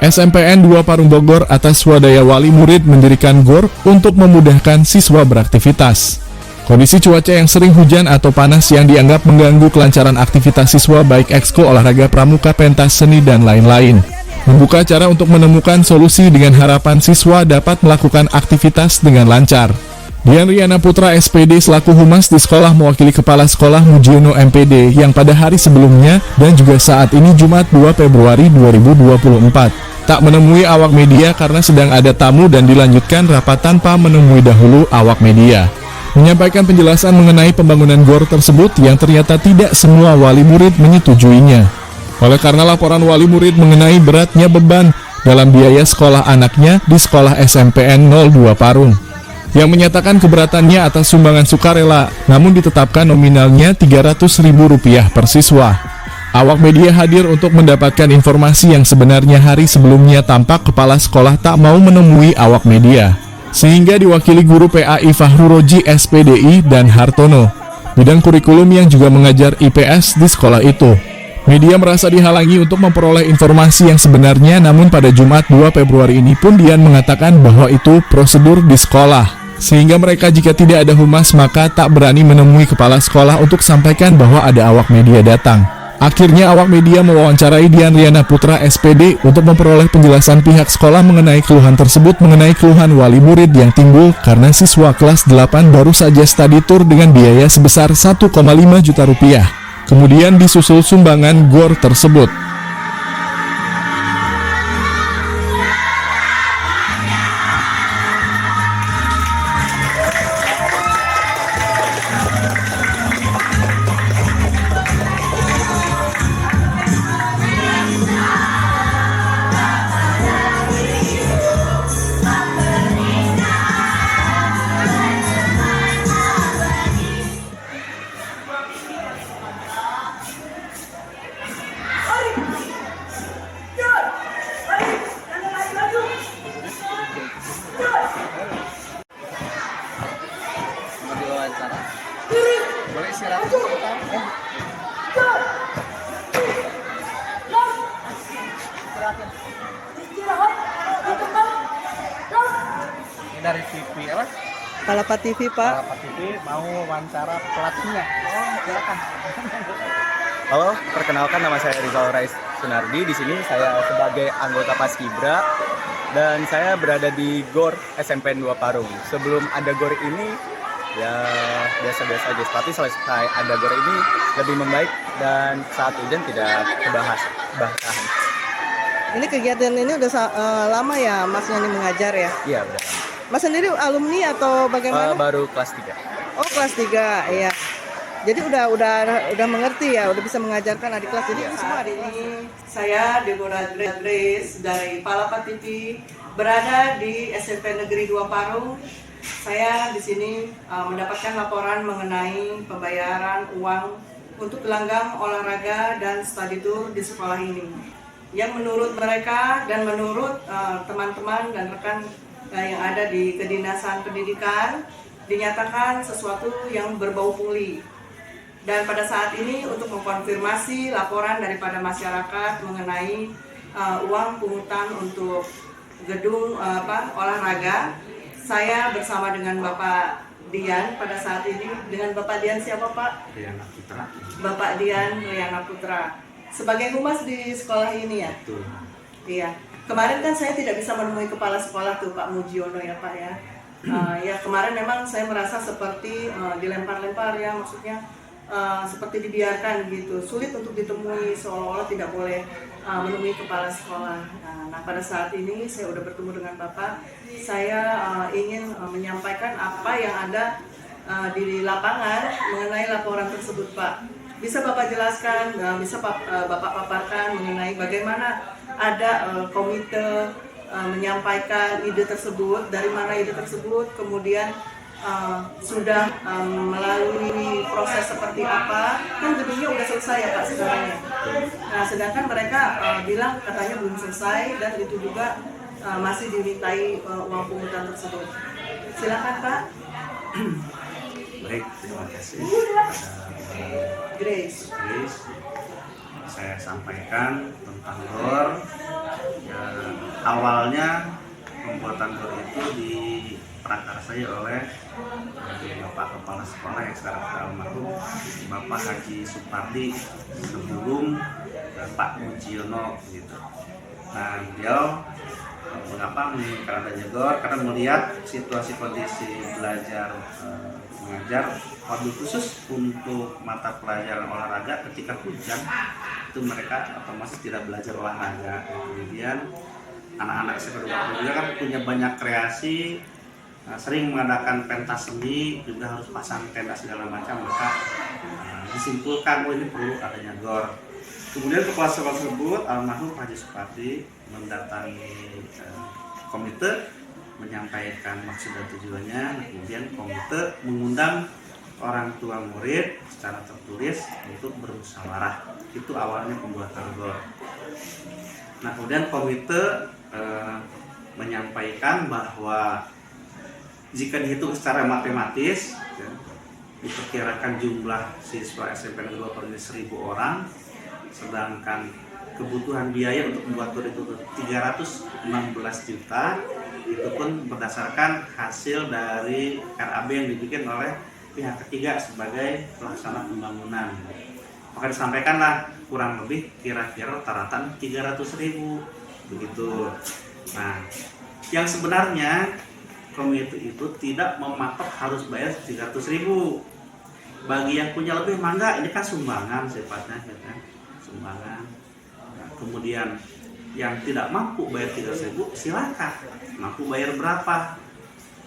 SMPN 2 Parung Bogor atas swadaya wali murid mendirikan GOR untuk memudahkan siswa beraktivitas. Kondisi cuaca yang sering hujan atau panas yang dianggap mengganggu kelancaran aktivitas siswa baik ekskul olahraga pramuka, pentas, seni, dan lain-lain. Membuka cara untuk menemukan solusi dengan harapan siswa dapat melakukan aktivitas dengan lancar. Dian Riana Putra SPD selaku humas di sekolah mewakili Kepala Sekolah Mujiono MPD yang pada hari sebelumnya dan juga saat ini Jumat 2 Februari 2024 tak menemui awak media karena sedang ada tamu dan dilanjutkan rapat tanpa menemui dahulu awak media. Menyampaikan penjelasan mengenai pembangunan GOR tersebut yang ternyata tidak semua wali murid menyetujuinya. Oleh karena laporan wali murid mengenai beratnya beban dalam biaya sekolah anaknya di sekolah SMPN 02 Parung, yang menyatakan keberatannya atas sumbangan sukarela, namun ditetapkan nominalnya Rp300.000 per siswa. Awak media hadir untuk mendapatkan informasi yang sebenarnya hari sebelumnya tampak kepala sekolah tak mau menemui awak media, sehingga diwakili guru PAI Fahruroji SPDI dan Hartono, bidang kurikulum yang juga mengajar IPS di sekolah itu. Media merasa dihalangi untuk memperoleh informasi yang sebenarnya, namun pada Jumat 2 Februari ini pun Dian mengatakan bahwa itu prosedur di sekolah. Sehingga mereka jika tidak ada humas maka tak berani menemui kepala sekolah untuk sampaikan bahwa ada awak media datang. Akhirnya awak media mewawancarai Dian Riana Putra SPD untuk memperoleh penjelasan pihak sekolah mengenai keluhan tersebut, mengenai keluhan wali murid yang timbul karena siswa kelas 8 baru saja study tour dengan biaya sebesar Rp1,5 juta. Kemudian disusul sumbangan GOR tersebut. Boleh istirahat sebentar. Ini dari TV apa? Palapa TV, Pak. Palapa TV mau wawancara pelatihnya. Oh, silakan. Halo, perkenalkan nama saya Rizal Rais Sunardi. Di sini saya sebagai anggota Paskibra dan saya berada di GOR SMPN 2 Parung. Sebelum ada GOR ini ya biasa-biasa aja, tapi selesai ada GOR ini lebih membaik dan saat hujan tidak kebahas bahkan. Ini kegiatan ini udah lama ya Masnya ini mengajar ya? Iya, benar. Mas sendiri alumni atau bagaimana? Baru kelas 3. Oh, kelas 3, iya. Jadi udah mengerti ya, udah bisa mengajarkan adik kelas. Jadi ini semua adik ini. Saya Deborah Grace dari Palapa TV berada di SMP Negeri 2 Parung. Saya di sini mendapatkan laporan mengenai pembayaran uang untuk gelanggang olahraga dan study tour di sekolah ini. Yang menurut mereka dan menurut teman-teman dan rekan yang ada di Kedinasan Pendidikan dinyatakan sesuatu yang berbau pungli. Dan pada saat ini untuk mengkonfirmasi laporan daripada masyarakat mengenai uang pungutan untuk gedung olahraga, saya bersama dengan Bapak Dian pada saat ini. Dengan Bapak Dian siapa, Pak? Riana Putra. Bapak Dian Riana Putra. Sebagai humas di sekolah ini ya? Betul. Iya. Kemarin kan saya tidak bisa menemui kepala sekolah tuh Pak Mujiono ya Pak ya. Ya kemarin memang saya merasa seperti dilempar-lempar ya, maksudnya seperti dibiarkan gitu, sulit untuk ditemui, seolah-olah tidak boleh menemui kepala sekolah. Nah pada saat ini saya udah bertemu dengan Bapak, saya ingin menyampaikan apa yang ada di lapangan mengenai laporan tersebut Pak. Bisa Bapak jelaskan, bisa Bapak paparkan mengenai bagaimana ada komite menyampaikan ide tersebut, dari mana ide tersebut, kemudian sudah melalui proses seperti apa, kan gedungnya udah selesai ya Pak sekarang ya. Nah sedangkan mereka bilang katanya belum selesai dan itu juga masih dimintai uang pungutan tersebut. Silakan Pak. Baik, terima kasih. Grace. Saya sampaikan tentang GOR Awalnya pembuatan gor itu diprakarsai oleh Bapak Kepala Sekolah yang sekarang sudah almarhum, Bapak Haji Supardi, sebelum Pak Mujiono gitu. Nah, beliau mengapa menginginkan adanya gor? Karena melihat situasi kondisi belajar mengajar, wabil khusus untuk mata pelajaran olahraga ketika hujan itu mereka otomatis tidak belajar olahraga. Kemudian anak-anak SMP 20 juga kan punya banyak kreasi, sering mengadakan pentas seni, juga harus pasang tenda segala macam, maka disimpulkan ini perlu adanya gor. Kemudian kepala sekolah tersebut almarhum Haji Supardi mendatangi komite, menyampaikan maksud dan tujuannya. Kemudian komite mengundang orang tua murid secara tertulis untuk bermusyawarah. Itu awalnya pembuatan gor. Nah, kemudian komite menyampaikan bahwa jika dihitung secara matematis, ya, diperkirakan jumlah siswa SMP Negeri 2 Provinsi 1.000 orang, sedangkan kebutuhan biaya untuk membuat gor itu 316 juta, itu pun berdasarkan hasil dari RAB yang dibikin oleh pihak ketiga sebagai pelaksana pembangunan. Maka disampaikanlah kurang lebih kira-kira rata-rata 300.000 begitu. Nah, yang sebenarnya komite itu tidak mematok harus bayar 300.000. Bagi yang punya lebih mangga, ini kan sumbangan sifatnya, ya kan? Sumbangan. Nah, kemudian yang tidak mampu bayar 300.000 silakan, mampu bayar berapa.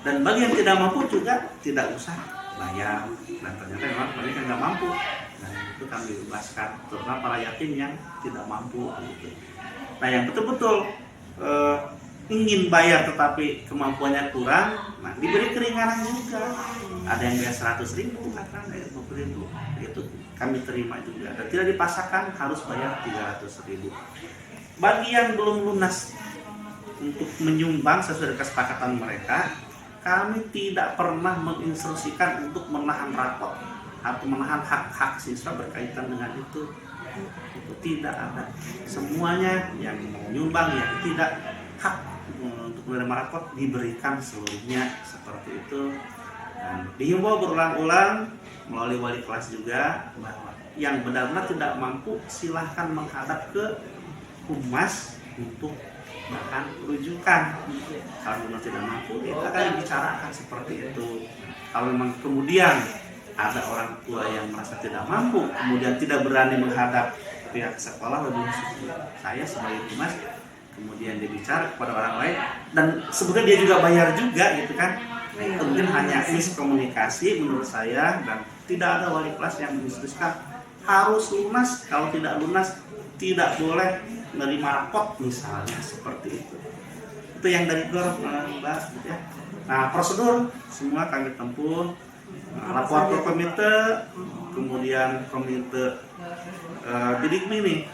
Dan bagi yang tidak mampu juga tidak usah bayar. Dan ternyata memang banyak yang nggak mampu. Nah, itu kami bebaskan, terutama para yatim yang tidak mampu. Gitu. Nah, yang betul-betul ingin bayar tetapi kemampuannya kurang, nah diberi keringanan juga. Ada yang bayar 100.000, ada yang 50.000, itu kami terima juga. Dan tidak dipaksakan harus bayar 300.000. Bagi yang belum lunas untuk menyumbang sesuai dengan kesepakatan mereka, kami tidak pernah menginstruksikan untuk menahan rapot atau menahan hak-hak siswa berkaitan dengan itu tidak ada. Semuanya yang mau nyumbang, yang tidak, hak untuk menerima rapot diberikan seluruhnya seperti itu. Dan dihimbau berulang-ulang melalui wali kelas juga bahwa yang benar-benar tidak mampu silahkan menghadap ke humas untuk bahkan rujukan. Kalau memang tidak mampu, kita akan dibicarakan seperti itu. Kalau memang kemudian ada orang tua yang merasa tidak mampu, kemudian tidak berani menghadap pihak sekolah, lebih saya sebagai humas, kemudian dia bicara kepada orang lain, dan sebenarnya dia juga bayar juga gitu kan. Itu mungkin hanya miskomunikasi menurut saya, dan tidak ada wali kelas yang menginstruksikan harus lunas. Kalau tidak lunas tidak boleh menerima rapot misalnya, seperti itu. Itu yang dari GOR, Mbak, gitu ya. Nah, prosedur semua kami tempuh, lapor ke komite, kemudian komite didik ini.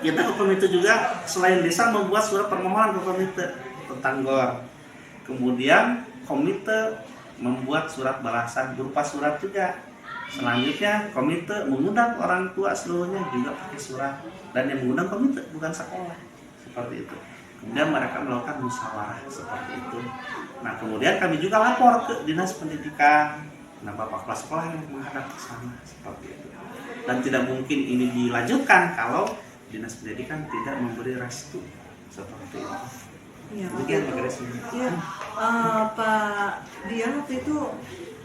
Kita ke komite juga selain bisa membuat surat permohonan ke komite tentang GOR. Kemudian komite membuat surat balasan berupa surat juga. Selanjutnya komite mengundang orang tua seluruhnya juga pakai surat, dan yang mengundang komite bukan sekolah, seperti itu. Kemudian mereka melakukan musyawarah seperti itu. Nah, kemudian kami juga lapor ke dinas pendidikan. Nah, bapak kepala sekolah yang menghadap ke sana seperti itu. Dan tidak mungkin ini dilanjutkan kalau dinas pendidikan tidak memberi restu seperti itu. Iya, demikian Pak Grace. Iya, Pak Dian waktu itu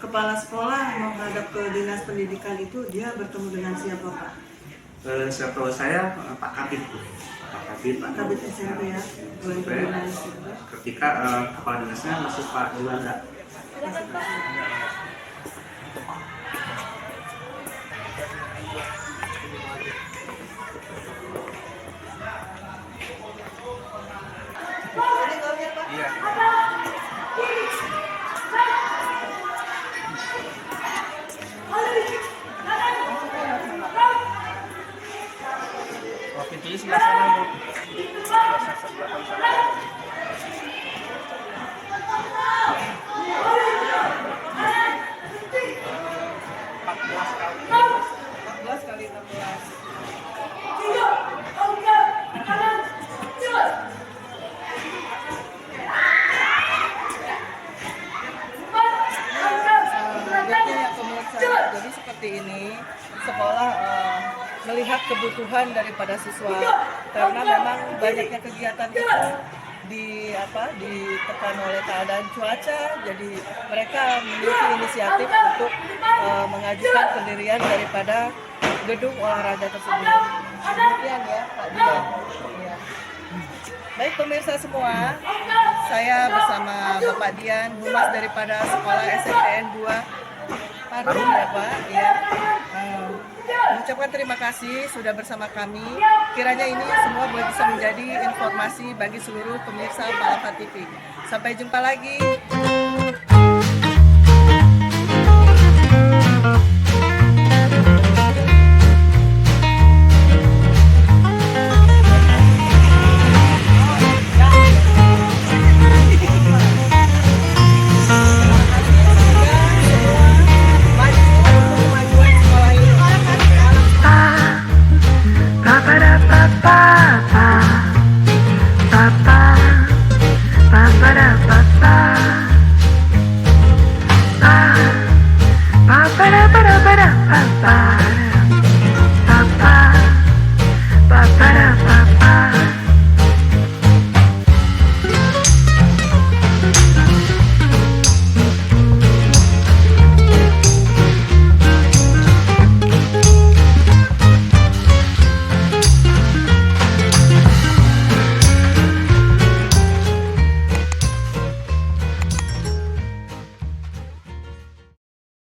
kepala sekolah menghadap ke dinas pendidikan itu dia bertemu dengan siapa, Pak? Setahu saya Pak Kabit, Pak Kabit SMP ya, ketika kepala dinasnya masih Pak Juanda. Pintunya sebelah sana, Bu. Sebelah sana. seperti ini, sekolah melihat kebutuhan daripada siswa, karena memang banyaknya kegiatan itu ditekan oleh keadaan cuaca, jadi mereka memiliki inisiatif untuk mengajukan pendirian daripada gedung olahraga tersebut. Demikian ya Pak Dian. Ya. Baik pemirsa semua, saya bersama Bapak Dian, humas daripada Sekolah SMPN 2 Parung ya Pak. Ya. Mengucapkan terima kasih sudah bersama kami. Kiranya ini semua boleh bisa menjadi informasi bagi seluruh pemirsa Palapa TV. Sampai jumpa lagi. Ba ba da ba da ba da ba ba.